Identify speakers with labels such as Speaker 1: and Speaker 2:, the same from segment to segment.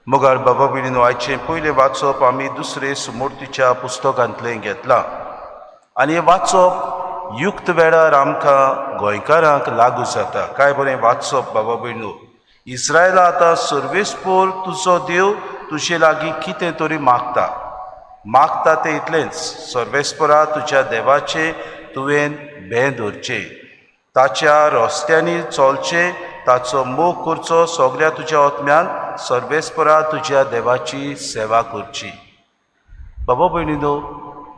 Speaker 1: मोगाळ बाबा भयणीनो, आयचे पयलें वाचप आमी दुसरे सुमूर्तीच्या पुस्तकांतलें घेतलां आनी हें वाचप युक्त वेळार आमकां गोंयकारांक लागू जाता. काय बरें वाचप बाबा भयणीनो. इस्रायला आतां सर्वेस्पोर तुजो देव तुजे लागीं कितें तरी मागता तें इतलेंच, सर्वेस्परा तुज्या देवाचें तुवें भें धरचें, ताच्या रस्त्यांनी चलचें, ताचो मोग करचो, सगळ्या तुज्या आत्म्यान सर्वेस्परा तुज्या देवाची सेवा करची. बाबा भयणीनो,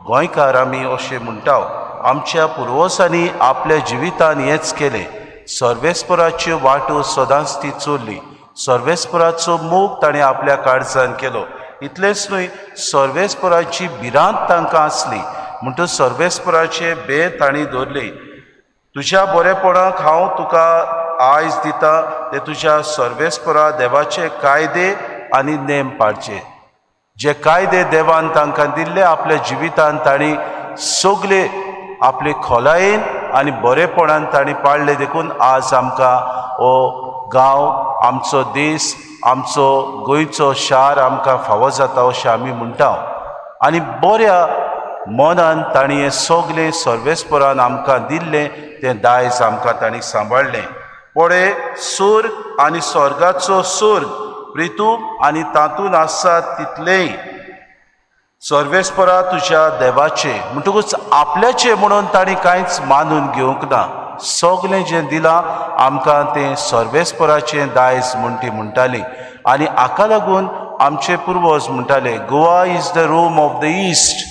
Speaker 1: गोंयकार आमी अशें म्हणटाव, आमच्या पुर्वजांनी आपल्या जिवितान हेंच केलें. सर्वेस्पराच्यो वाटो सदांच ती चोरली. सर्वेस्पराचो मोग ताणें आपल्या काळजान केलो. इतलेंच न्हय, सर्वेस्पराची भिरांत तांकां आसली म्हणटूच सर्वेस्पराचे भें तांणी धरली. तुज्या बरेपणाक हांव तुका आयज दिता ते तुज्या सर्वेस्परा देवाचे कायदे आनी नेम पाळचे. जे कायदे देवान तांकां दिल्ले आपल्या जिवितान तांणी सगळे आपले खोलायेन आनी बरेपणान तांणी पाळले. देखून आज आमकां हो गांव, आमचो देश, आमचो गोंयचो शार आमकां फावो जाता अशें आमी म्हणटाव. आनी बऱ्या मनान तांणी हें सगळें सर्वेस्परान आमकां दिल्लें तें दायज आमकां तांणी सांबाळलें. पळय, स्वर्ग आनी स्वर्गाचो स्वर्ग प्रितूम आनी तातूंत आसा तितलेंय सर्वेस्परा तुज्या देवाचे म्हणटकूच आपल्याचें म्हणून तांणी कांयच मानून घेवंक ना. सगळें जें दिलां आमकां तें सर्वेस्पराचें दायज म्हूण ती म्हणटाली. आनी हाका लागून आमचे पुर्वज म्हणटाले, Goa is the Rome of the East.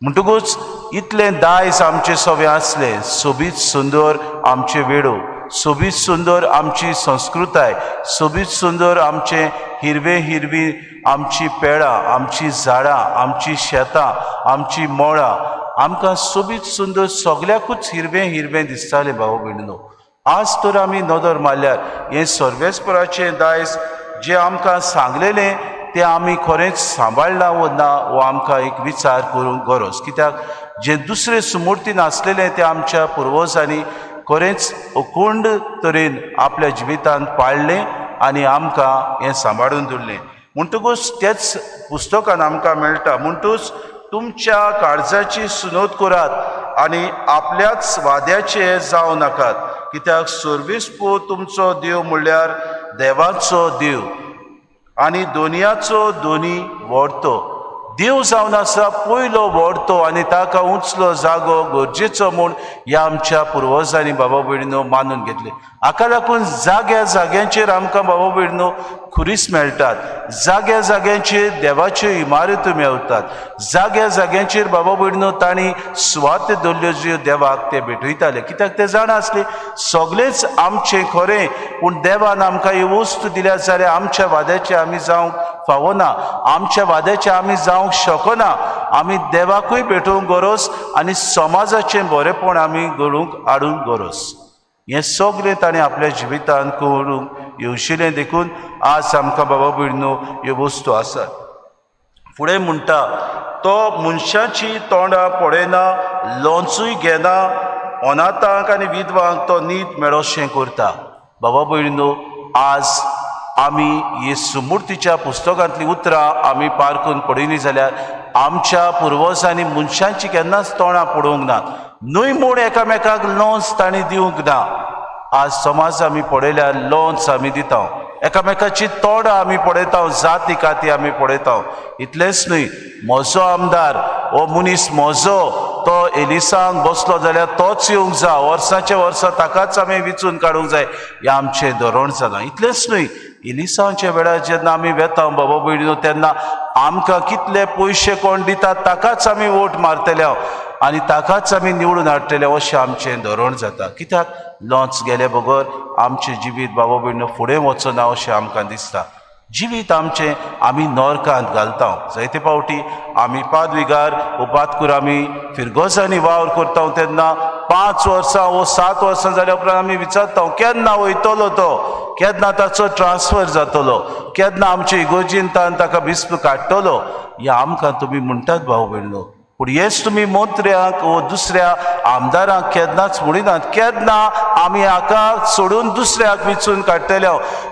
Speaker 1: म्हणटकूच इतलें दायज आमचें सगळें आसलें. सोबीत सुंदर आमचे वेडो, सोबीत सुंदर आमची संस्कृताय, सोबीत सुंदर आमचें हिरवी आमची पेडां, आमची झाडां, आमची शेतां, आमची मळां, आमकां सोबीत सुंदर सगळ्याकूच हिरवें दिसतालें भाव भयणीनो. आज तर आमी नदर मारल्यार हें सर्वेस्पराचें दायज जें आमकां सांगलेलें तें आमी खरेंच सांबाळ्ळां वो ना हो आमकां एक विचार करूंक गरज. कित्याक जें दुसरें सुमूर्तीन आसलेलें तें आमच्या पुर्वजांनी खरेंच अखंड तरेन आपल्या जिवितान पाळलें आनी आमकां हें सांबाळून दवरलें. म्हणटकूच तेच पुस्तकान आमकां मेळटा. म्हणटूच तुमच्या काळजाची सुनोद करात आनी आपल्याच वाद्याचे जावं नाकात, कित्याक सर्वेस्पो तुमचो देव म्हणल्यार देवाचो देव आनी दोनयाचो दोनी व्हरतो. देव जावन आसा पयलो व्हरतो आनी ताका उंचलो जागो गरजेचो म्हूण ह्या आमच्या पुर्वजांनी बाबा भयणीनो मानून घेतले. हाका लागून जाग्याचेर आमकां बाबा भयणीनो खुरीस मेळटात. जाग्याचेर देवाच्यो इमारत्यो मेळटात. जाग्याचेर बाबा भयणीनो तांणी सुवात दवरल्यो ज्यो देवाक ते भेटयताले. कित्याक ते जाणा आसले सगळेंच आमचें खरें, पूण देवान आमकां ह्यो वस्तू दिल्या जाल्यार आमच्या वाद्याचे आमी जावंक फावो ना, आमच्या वाद्याचे आमी जावंक शकना. आमी देवाकूय भेटोवंक गरज आनी समाजाचें बरेंपण आमी घडोवंक हाडूंक गरज. हें सगळें ताणें आपल्या जिवितान करूंक येवशिल्लें. देखून आज आमकां बाबा भयणीनो ह्यो वस्तू आसात. फुडें म्हणटा, तो मनशाची तोंडां पळयना, लोंचूय घेना, अनाथांक आनी विधवांक तो नीत मेळोशें करता. बाबा भयणीनो, आज आमी ही सुमूर्तीच्या पुस्तकांतलीं उतरां आमी पारखून पळयलीं जाल्यार आमच्या पुर्वजांनी मनशांची केन्नाच तोंडां पळोवंक ना. न्हय म्हूण एकामेकाक लोंच तांणी दिवंक ना. आज समाज आमी पळयल्यार लोंच आमी दिता, एकामेकाची तोंडां आमी पळयता, जाती काती आमी पळयता. इतलेंच न्हय, म्हजो आमदार हो मनीस म्हजो तो एलिसांक बसलो जाल्यार तोच येवंक जा, वर्सांच्या वर्सां ताकाच आमी विचून काडूंक जाय, हें आमचें धोरण जालां. इतलेंच न्हय, एलिसांच्या वेळार जेन्ना आमी वेता बाबा भयणीनो तेन्ना आमकां कितले पयशे कोण दितात ताकाच आमी वोट मारतले आनी ताकाच आमी निवडून हाडटले अशें आमचें धोरण जाता. कित्याक लोंच गेले बगर आमचें जिवीत बाबा भयणीनो फुडें वचना अशें आमकां दिसता. जिवीत आमचें आमी नरकांत घालता. जायते फावटी आमी पादविगार उपातकूर आमी फिरगोजांनी वावर करता तेन्ना 5 वर्सां वो 7 वर्सां जाल्या उपरांत आमी विचारता केन्ना वयतलो तो, केन्ना ताचो ट्रान्सफर जातलो, केन्ना आमच्या इगोर्जींतान ताका बिस्प काडटलो. हें आमकां तुमी म्हणटात भाव भयणीनो, पूण हेच तुमी मंत्र्याक व दुसऱ्या आमदारांक केन्नाच म्हणिनात. केन्ना आमी हाका सोडून दुसऱ्याक वेंचून काडटले,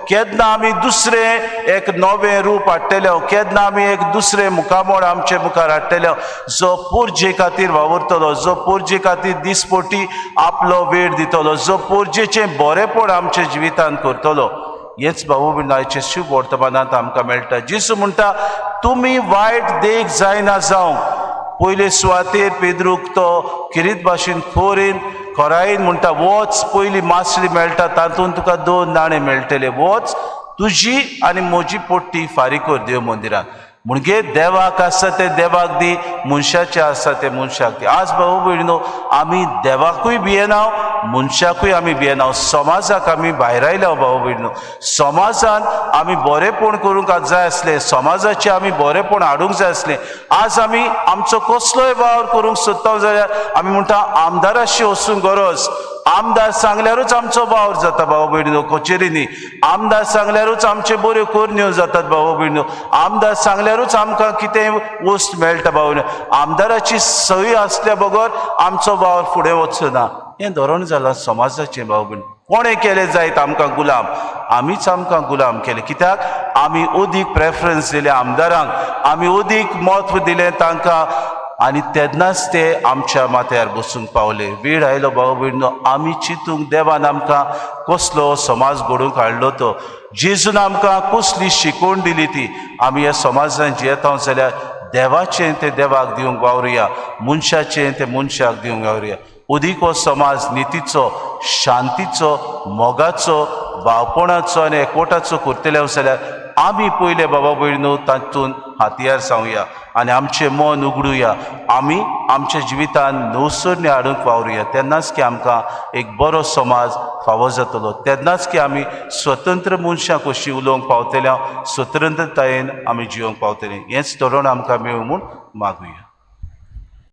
Speaker 1: केन्ना आमी दुसरें एक नवें रूप हाडटले, केन्ना आमी एक दुसरें मुखामोड आमचे मुखार हाडटले जो पोरजे खातीर वावुरतलो, जो पोरजे खातीर दिसपोटी आपलो वेळ दितलो, जो पोरजेचें बरेंपण आमच्या जिवितांत करतलो. हेच भाऊ भयण आयचे शुभ वर्तमानांत आमकां मेळटा. जेसू म्हणटा तुमी वायट देख जायना जावंक. पयले सुवातेर पेद्रूक तो किरीत भाशेन खोरेन खोरायेन म्हणटा वच पयली मासळी मेळटा तातूंत तुका 2 नाणे मेळटले, वच तुजी आनी म्हजी पोट्टी फारीक कर देव मंदिरांत. म्हणजे देवाक आसा ते देवाक दी, मनशाचें आसा ते मनशाक दी. आज भाऊ भयणीनो आमी देवाकूय भियेना, मनशाकूय आमी भियेना, समाजाक आमी भायर आयल्या भाऊ भयणीनो. समाजान आमी बरेंपण करूंक जाय आसलें, समाजाचें आमी बरेंपण हाडूंक जाय आसलें. आज आमी आमचो कसलोय वावर करूंक सोदता जाल्यार आमी म्हणटा आमदाराशी वचूंक गरज. आमदार सांगल्यारूच आमचो वावर जाता भाऊ भयणीनो कचेरींनी. आमदार सांगल्यारूच आमच्यो बऱ्यो करण्यो जातात भाऊ भयणीनो. आमदार सांगल्यारूच आमकां कितेंय वस्त मेळटा भाऊ भयणीनो. आमदाराची सही आसल्या बगर आमचो वावर फुडें वचना. हें धोरण जालां समाजाचें भाऊ भयण. कोणें केलें जायत आमकां गुलाम, आमीच आमकां गुलाम केले. कित्याक आमी ओदीक प्रेफरन्स दिले आमदारांक, आमी ओदीक म्हत्व दिलें तांकां आनी तेन्नाच ते आमच्या माथ्यार बसूंक पावले. वेळ आयलो भाऊ भयणीनो आमी चिंतूंक देवान आमकां कसलो समाज घडोवंक हाडलो तो, जेजून आमकां कसली शिकवण दिली ती. आमी ह्या समाजांत जियेता जाल्यार देवाचें तें देवाक दिवंक वावरुया, मनशाचें तें मनशाक दिवंक वावरुया. ओदीक हो समाज नितीचो, शांतीचो, मोगाचो, भावपणाचो आनी एकवटाचो करतले जाल्यार आमी पयले बाबा भयणीनो तातूंत हातियार जावया आनी आमचें मन उगडुया. आमी आमच्या जिवितांत नवसरणी हाडूंक वावरुया. तेन्नाच की आमकां एक बरो समाज फावो जातलो. तेन्नाच की आमी स्वतंत्र मनशां कशीं उलोवंक पावतल्या, स्वतंत्रतायेन आमी जिवंक पावतलीं. हेंच धोरण आमकां मेळूं म्हूण मागुया.